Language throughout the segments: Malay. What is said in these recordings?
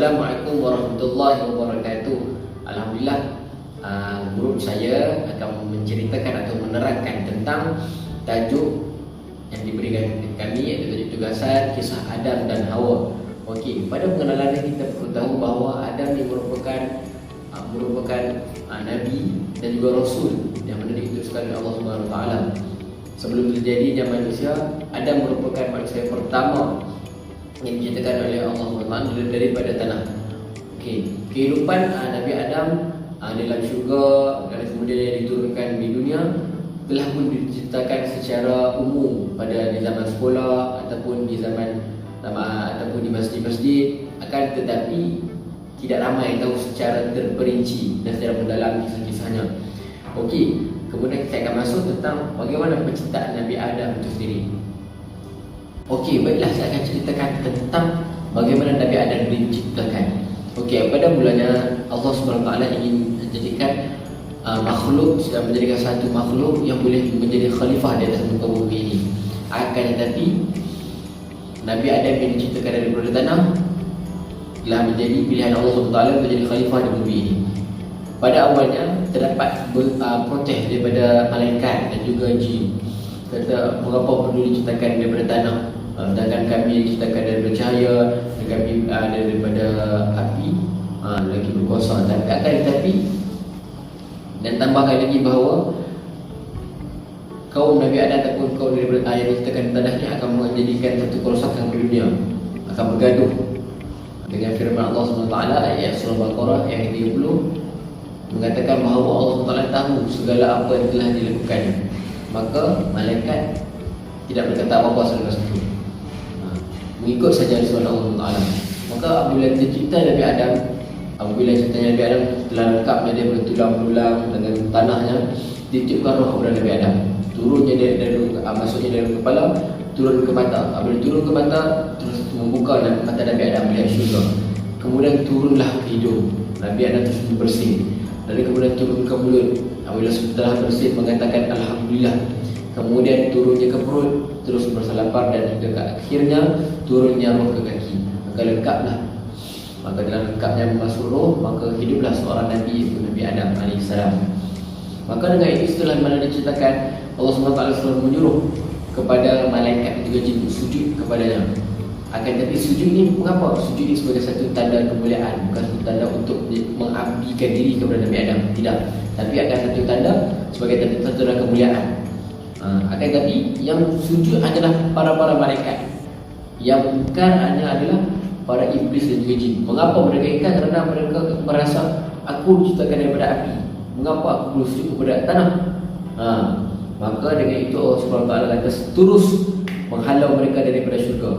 Assalamualaikum warahmatullahi wabarakatuh. Alhamdulillah, grup saya akan menceritakan atau menerangkan tentang tajuk yang diberikan kami, iaitu tajuk tugasan kisah Adam dan Hawa. Okey, pada pengenalan ini kita perlu tahu bahawa Adam ini merupakan nabi dan juga rasul yang mana diutuskan oleh Allah Subhanahu Wa Taala. Sebelum terjadinya manusia, Adam merupakan manusia pertama yang diciptakan oleh Allah SWT daripada tanah. Okey, kehidupan Nabi Adam dalam syurga dan kemudian diturunkan di dunia telah pun diceritakan secara umum di zaman sekolah ataupun di zaman ataupun di masjid-masjid, akan tetapi tidak ramai yang tahu secara terperinci dan secara mendalam kisah-kisahnya. Okey, kemudian kita akan masuk tentang bagaimana penciptaan Nabi Adam itu sendiri. Okey, baiklah, saya akan ceritakan tentang bagaimana Nabi Adam diciptakan. Okey, pada mulanya Allah SWT ingin menjadikan makhluk, sudah menjadikan satu makhluk yang boleh menjadi khalifah di atas muka bumi ini. Akan tetapi Nabi Adam yang diciptakan daripada tanah telah menjadi pilihan Allah SWT menjadi khalifah di bumi ini. Pada awalnya terdapat protes daripada malaikat dan juga jin. Kata, mengapa perlu diciptakan daripada tanah, sedangkan kami diciptakan daripada cahaya dan kami daripada api, lagi berkuasa. Tetapi dan tambahkan lagi bahawa kaum Nabi Adam ataupun kaum daripada yang diciptakan di tanah ini akan menjadikan satu kerosakan di dunia, akan bergaduh. Dengan firman Allah SWT ayat surah Al-Baqarah ayat 30 mengatakan bahawa Allah SWT tahu segala apa yang telah dilakukannya. Maka malaikat tidak berkata apa-apa selepas itu, mengikut saja sunnah Allah Taala. Maka apabila tercipta Nabi Adam, apabila ceritanya Nabi Adam telah lengkap daripada tulang-tulang dengan tanahnya, ditiupkan roh kepada Nabi Adam. Turunnya dari masuknya dari kepala, turun ke mata. Apabila turun ke mata, terus membuka mata Nabi Adam melihat syurga. Kemudian turunlah ke hidung Nabi Adam, terus bersih. Lalu kemudian turun ke mulut. Apabila setelah bersih mengatakan Alhamdulillah. Kemudian turunnya ke perut, terus merasa lapar, dan hingga akhirnya turunnya roh ke kaki. Maka lengkaplah. Maka dalam lengkapnya masuk roh, maka hiduplah seorang Nabi, iaitu Nabi Adam AS. Maka dengan itu setelah mana diceritakan, Allah SWT selalu menyuruh kepada malaikat juga jin sujud kepadanya. Akan tetapi sujud ni mengapa? Sujud ni sebagai satu tanda kemuliaan, bukan satu tanda untuk mengabdikan diri kepada Nabi Adam, tidak. Tapi akan satu tanda sebagai tanda kemuliaan. Akan tetapi yang sujud adalah para malaikat, yang bukan hanya adalah para iblis dan juga jin. Mengapa mereka ikat? Kerana mereka merasa aku diciptakan daripada api, mengapa aku perlu sujud kepada tanah? Maka dengan itu Allah SWT kata terus menghalau mereka daripada syurga.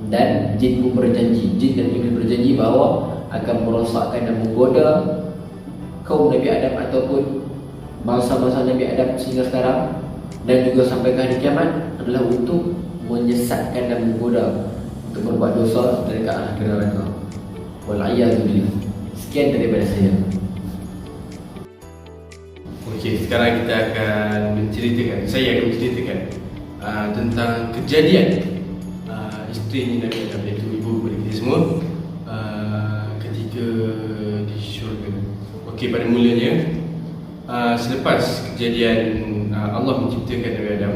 Dan jin pun berjanji, jin dan iblis berjanji bahawa akan merosakkan dan menggoda kaum Nabi Adam ataupun bangsa-bangsa Nabi Adam sehingga sekarang dan juga sampai ke hari kiamat, adalah untuk menyesatkan dan menggoda untuk berbuat dosa dari ke arah neraka. Wal'iyadzubillah. Sekian daripada saya. Okey, sekarang kita akan saya akan menceritakan tentang kejadian isteri Nabi Adam, iaitu ibu kepada kita semua, ketika di syurga. Okey, pada mulanya selepas kejadian Allah menciptakan Nabi Adam,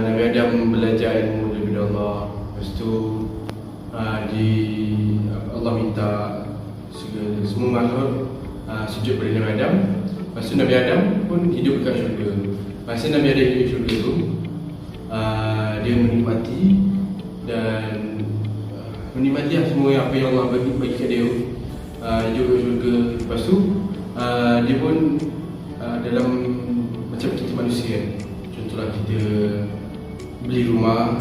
Nabi Adam belajar ilmu daripada Allah. Lepas tu Allah minta semua makhluk sujud pada Nabi Adam. Lepas tu Nabi Adam pun hidup dekat syurga. Masa Nabi Adam hidup syurga tu, dia menikmati dan menikmati semua apa yang Allah bagi kat dia. Hidup kat syurga. Lepas tu dia pun dalam macam kita manusia, contohlah kita beli rumah,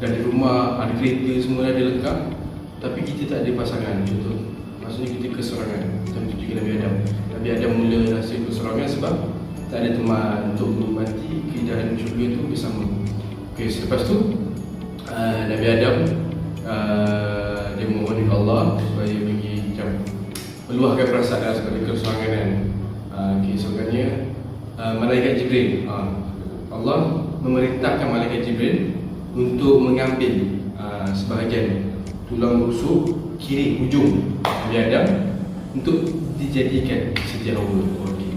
dan di rumah ada kereta, semua ada lengkap, tapi kita tak ada pasangan. Contoh, maksudnya kita keserangan. Contoh juga Nabi Adam. Nabi Adam mula rasa keserangan sebab tak ada teman untuk menikmati keindahan syurga itu bersama. Okey, selepas tu Nabi Adam dia memohon kepada Allah supaya bagi macam meluahkan perasaan seperti keserangan. Keesokannya malaikat Jibril, Allah memerintahkan malaikat Jibril untuk mengambil sebahagian tulang rusuk kiri hujung Nabi Adam untuk dijadikan Siti Hawa. Okey.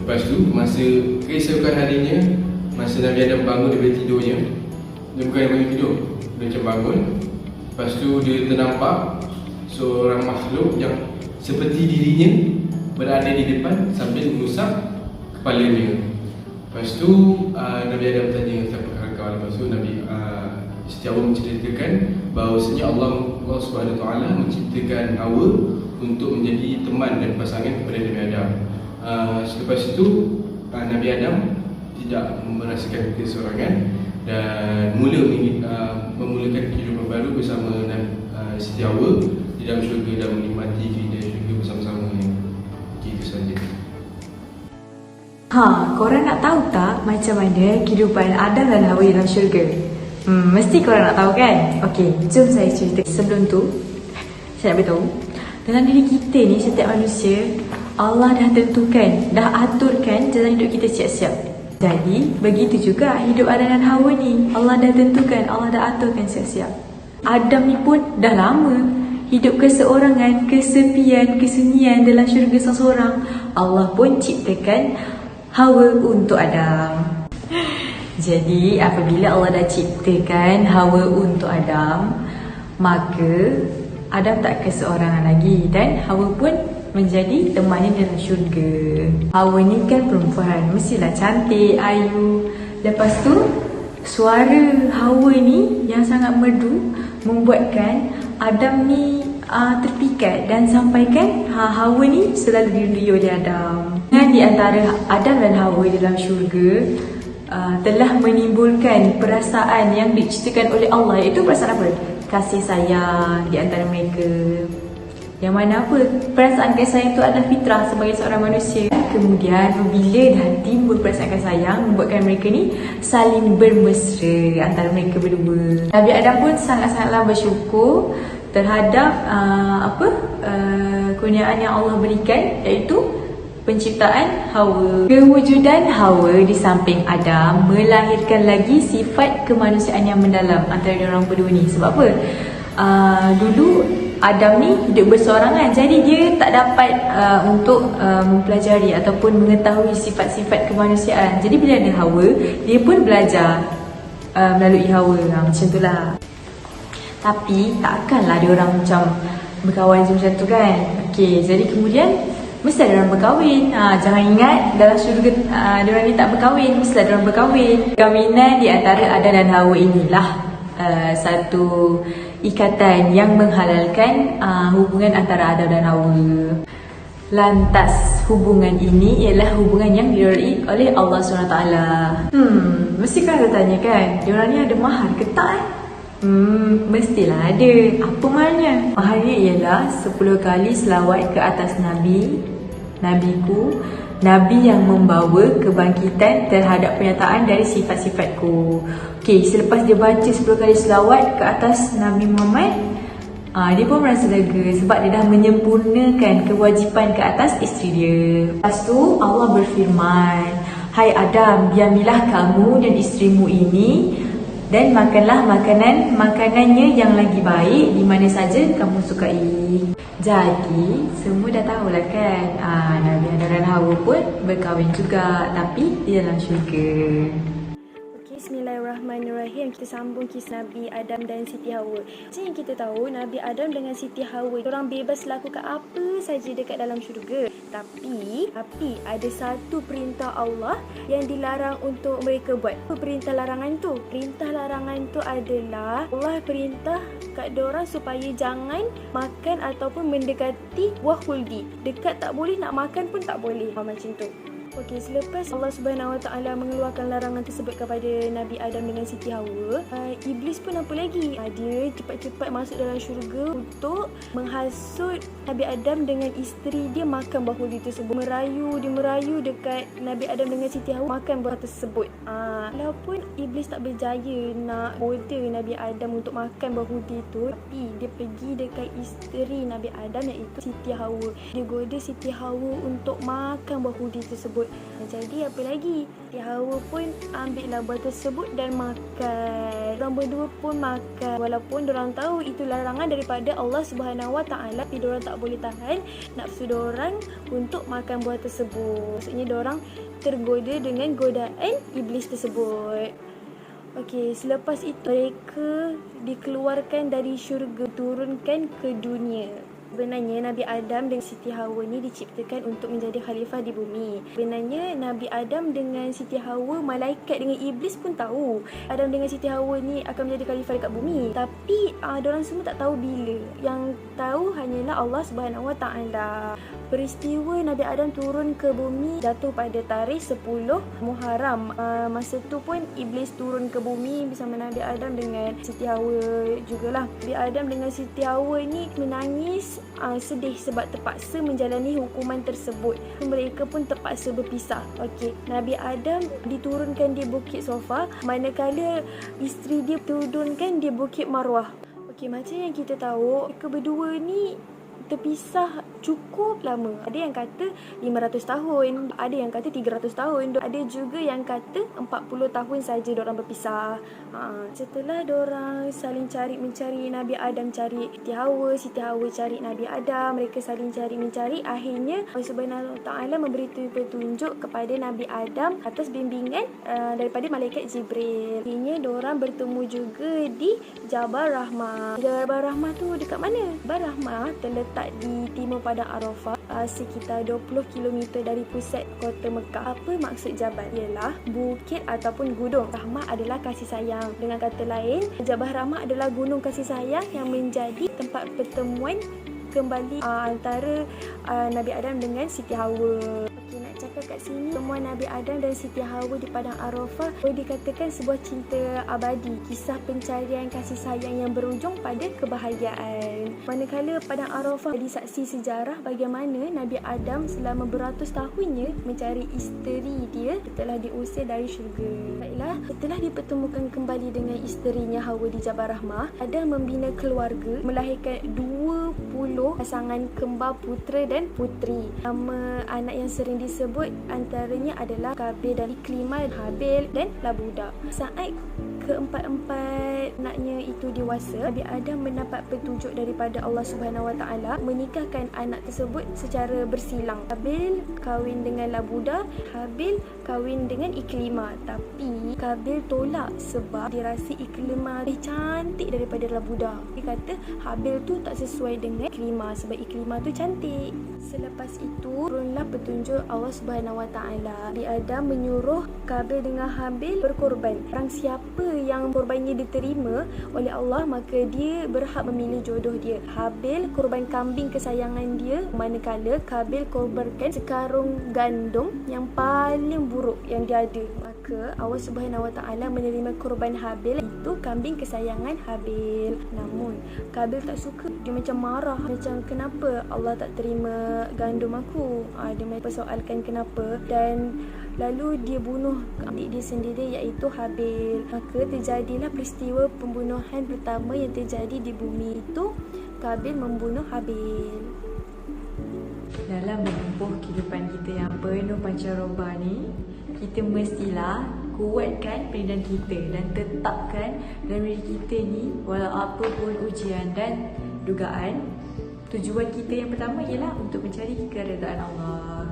Lepas tu masa keesokan harinya, masa Nabi Adam bangun daripada tidurnya, dia bukan bangun tidur, dia macam bangun. Lepas tu dia ternampak seorang makhluk yang seperti dirinya berada di depan sambil mengusap kepalanya. Lepas tu Nabi Adam tanya, siapa kau? Lepas tu Nabi Siti Hawa menceritakan bahawasanya Allah SWT menciptakan Hawa untuk menjadi teman dan pasangan kepada Nabi Adam. Selepas itu Nabi Adam tidak merasakan keseorangan dan memulakan kehidupan baru bersama Siti Hawa di dalam syurga dan menikmati keindahan syurga bersama-sama. Itu saja. Korang nak tahu tak macam mana kehidupan Adam dan Hawa dalam syurga? Mesti korang nak tahu kan? Okey, jom saya cerita. Sebelum tu, saya nak beritahu, dalam diri kita ni, setiap manusia, Allah dah tentukan, dah aturkan jalan hidup kita siap-siap. Jadi, begitu juga hidup Adam dan Hawa ni, Allah dah tentukan, Allah dah aturkan siap-siap. Adam ni pun dah lama hidup keseorangan, kesepian, kesunyian dalam syurga seorang. Allah pun ciptakan Hawa untuk Adam. Jadi apabila Allah dah ciptakan Hawa untuk Adam, maka Adam tak keseorangan lagi dan Hawa pun menjadi temannya dalam syurga. Hawa ni kan perempuan, mestilah cantik, ayu. Lepas tu suara Hawa ni yang sangat merdu membuatkan Adam ni terpikat dan sampaikan Hawa ni selalu dirindu oleh Adam. Dan di antara Adam dan Hawa dalam syurga telah menimbulkan perasaan yang diceritakan oleh Allah, iaitu perasaan apa? Kasih sayang di antara mereka. Yang mana apa? Perasaan kasih sayang itu adalah fitrah sebagai seorang manusia. Kemudian bila dah timbul perasaan kasih sayang, membuatkan mereka ni saling bermesra antara mereka berdua. Nabi Adam pun sangat-sangatlah bersyukur terhadap kurniaan yang Allah berikan, iaitu penciptaan Hawa. Kewujudan Hawa di samping Adam melahirkan lagi sifat kemanusiaan yang mendalam antara orang berdua ni. Sebab apa? Dulu Adam ni hidup berseorangan, jadi dia tak dapat untuk mempelajari ataupun mengetahui sifat-sifat kemanusiaan. Jadi bila ada Hawa, dia pun belajar melalui Hawa. Macam itulah. Tapi takkanlah dia orang macam berkawan macam tu kan. Okey, jadi kemudian mesti ada orang berkahwin. Jangan ingat dalam syurga diorang ni tak berkahwin, mesti ada orang berkahwin. Kahwinan di antara Adam dan Hawa inilah satu ikatan yang menghalalkan hubungan antara Adam dan Hawa. Lantas hubungan ini ialah hubungan yang diridai oleh Allah SWT. Mesti kan ada tanya kan, diorang ni ada mahar ke tak? Mestilah ada. Apa mahalnya? Mahalnya ialah 10 kali selawat ke atas Nabiku, Nabi yang membawa kebangkitan terhadap pernyataan dari sifat-sifatku. Okey, selepas dia baca 10 kali selawat ke atas Nabi Muhammad, dia pun merasa lega sebab dia dah menyempurnakan kewajipan ke atas isteri dia. Lepas tu Allah berfirman, "Hai Adam, diambillah kamu dan isterimu ini dan makanlah makanannya yang lagi baik di mana saja kamu sukai." Jadi semua dah tahulah kan, Nabi Adam dan Hawa pun berkahwin juga, tapi di dalam syurga. Bismillahirrahmanirrahim. Kita sambung kisah Nabi Adam dan Siti Hawa. Macam yang kita tahu, Nabi Adam dengan Siti Hawa orang bebas lakukan apa saja dekat dalam syurga. Tapi ada satu perintah Allah yang dilarang untuk mereka buat. Apa perintah larangan tu? Perintah larangan tu adalah Allah perintah kat diorang supaya jangan makan ataupun mendekati buah khuldi. Dekat tak boleh, nak makan pun tak boleh. Macam tu. Okey, selepas Allah Subhanahu Wa Taala mengeluarkan larangan tersebut kepada Nabi Adam dengan Siti Hawa, Iblis pun apa lagi? Dia cepat-cepat masuk dalam syurga untuk menghasut Nabi Adam dengan isteri dia makan buah khuldi tersebut. Dia merayu dekat Nabi Adam dengan Siti Hawa makan buah tersebut. Walaupun Iblis tak berjaya nak goda Nabi Adam untuk makan buah khuldi itu, tapi dia pergi dekat isteri Nabi Adam iaitu Siti Hawa. Dia goda Siti Hawa untuk makan buah khuldi tersebut. Jadi apa lagi? Siti Hawa pun ambillah buah tersebut dan makan. Diorang berdua pun makan. Walaupun diorang tahu itu larangan daripada Allah Subhanahu Wa Taala, tapi diorang tak boleh tahan nafsu diorang untuk makan buah tersebut. Maksudnya diorang tergoda dengan godaan iblis tersebut. Okey, selepas itu mereka dikeluarkan dari syurga, turunkan ke dunia. Sebenarnya Nabi Adam dan Siti Hawa ni diciptakan untuk menjadi khalifah di bumi. Sebenarnya Nabi Adam dengan Siti Hawa, malaikat dengan iblis pun tahu Adam dengan Siti Hawa ni akan menjadi khalifah dekat bumi. Tapi diorang semua tak tahu bila. Yang tahu hanyalah Allah Subhanahu Wa Taala. Peristiwa Nabi Adam turun ke bumi jatuh pada tarikh 10 Muharram. Masa tu pun iblis turun ke bumi bersama Nabi Adam dengan Siti Hawa jugalah. Nabi Adam dengan Siti Hawa ni menangis, sedih sebab terpaksa menjalani hukuman tersebut. Mereka pun terpaksa berpisah. Okey, Nabi Adam diturunkan di Bukit Sofa, manakala isteri dia turunkan di Bukit Marwah. Okey, macam yang kita tahu, mereka berdua ni terpisah cukup lama. Ada yang kata 500 tahun, ada yang kata 300 tahun, ada juga yang kata 40 tahun saja diorang berpisah. Setelah diorang saling mencari Nabi Adam cari Siti Hawa cari Nabi Adam, mereka saling mencari, akhirnya Allah Subhanahu Wa Taala memberi petunjuk kepada Nabi Adam atas bimbingan daripada malaikat Jibril. Akhirnya diorang bertemu juga di Jabal Rahmah. Jabal Rahmah tu dekat mana? Jabal Rahmah terletak di timur padang Arafah, sekitar 20 km dari pusat kota Mekah. Apa maksud Jabal? Ialah bukit ataupun gunung. Rahmah adalah kasih sayang. Dengan kata lain, Jabal Rahmah adalah gunung kasih sayang yang menjadi tempat pertemuan kembali antara Nabi Adam dengan Siti Hawa. Okey, nak cakap kat sini, pertemuan Nabi Adam dan Siti Hawa di padang Arafah boleh dikatakan sebuah cinta abadi, kisah pencarian kasih sayang yang berujung pada kebahagiaan. Manakala padang Arafah jadi saksi sejarah bagaimana Nabi Adam selama beratus tahunnya mencari isteri dia setelah diusir dari syurga. Baiklah, setelah dipertemukan kembali dengan isterinya Hawa di Jabal Rahmah, Adam membina keluarga, melahirkan 20 pasangan kembar putera dan puteri. Nama anak yang sering disebut antaranya adalah Kabil dan Iklimah, Habil dan Labuda. Saat keempat-empat anaknya itu dewasa, Nabi Adam mendapat petunjuk daripada Allah Subhanahu Wa Taala menikahkan anak tersebut secara bersilang. Kabil kahwin dengan Labuda, Habil kahwin dengan Iklimah. Tapi Kabil tolak sebab dia rasa Iklimah lebih cantik daripada Labuda. Dia kata Habil tu tak sesuai dengan Iklimah sebab Iklimah tu cantik. Selepas itu turunlah petunjuk Allah Subhanahu Wa Taala. Nabi Adam menyuruh Kabil dengan Habil berkorban. Orang siapa yang korbannya diterima oleh Allah, maka dia berhak memilih jodoh dia. Habil korban kambing kesayangan dia, manakala Kabil korbankan sekarung gandum yang paling buruk yang dia ada. Maka Allah Subhanahu Wa Taala menerima korban Habil, itu kambing kesayangan Habil. Namun Kabil tak suka. Dia macam marah, macam kenapa Allah tak terima gandum aku? Dia mempersoalkan kenapa, dan lalu dia bunuh adik dia sendiri iaitu Habil. Maka terjadilah peristiwa pembunuhan pertama yang terjadi di bumi itu. Kabil membunuh Habil. Dalam menempuh kehidupan kita yang penuh pancaroba ni, kita mestilah kuatkan perinduan kita dan tetapkan dalam diri kita ni, walau apa pun ujian dan dugaan, tujuan kita yang pertama ialah untuk mencari keredaan Allah.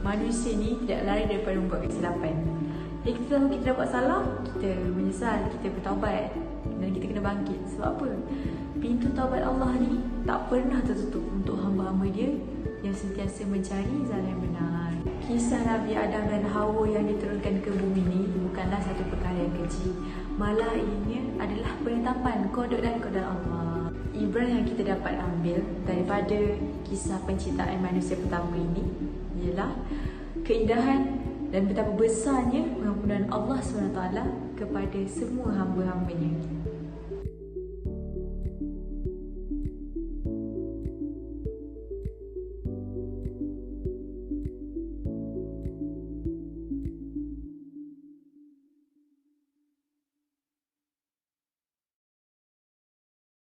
Manusia ni tidak lari daripada membuat kesilapan. Jadi kita tahu kita dah buat salah, kita menyesal, kita bertaubat dan kita kena bangkit. Sebab apa? Pintu taubat Allah ni tak pernah tertutup untuk hamba-hamba dia yang sentiasa mencari jalan yang benar. Kisah Nabi Adam dan Hawa yang diturunkan ke bumi ni bukanlah satu perkara yang kecil. Malah ianya adalah penetapan kodok dan kodok Allah. Ibrah yang kita dapat ambil daripada kisah penciptaan manusia pertama ini ialah keindahan dan betapa besarnya pengampunan Allah SWT kepada semua hamba-hambanya.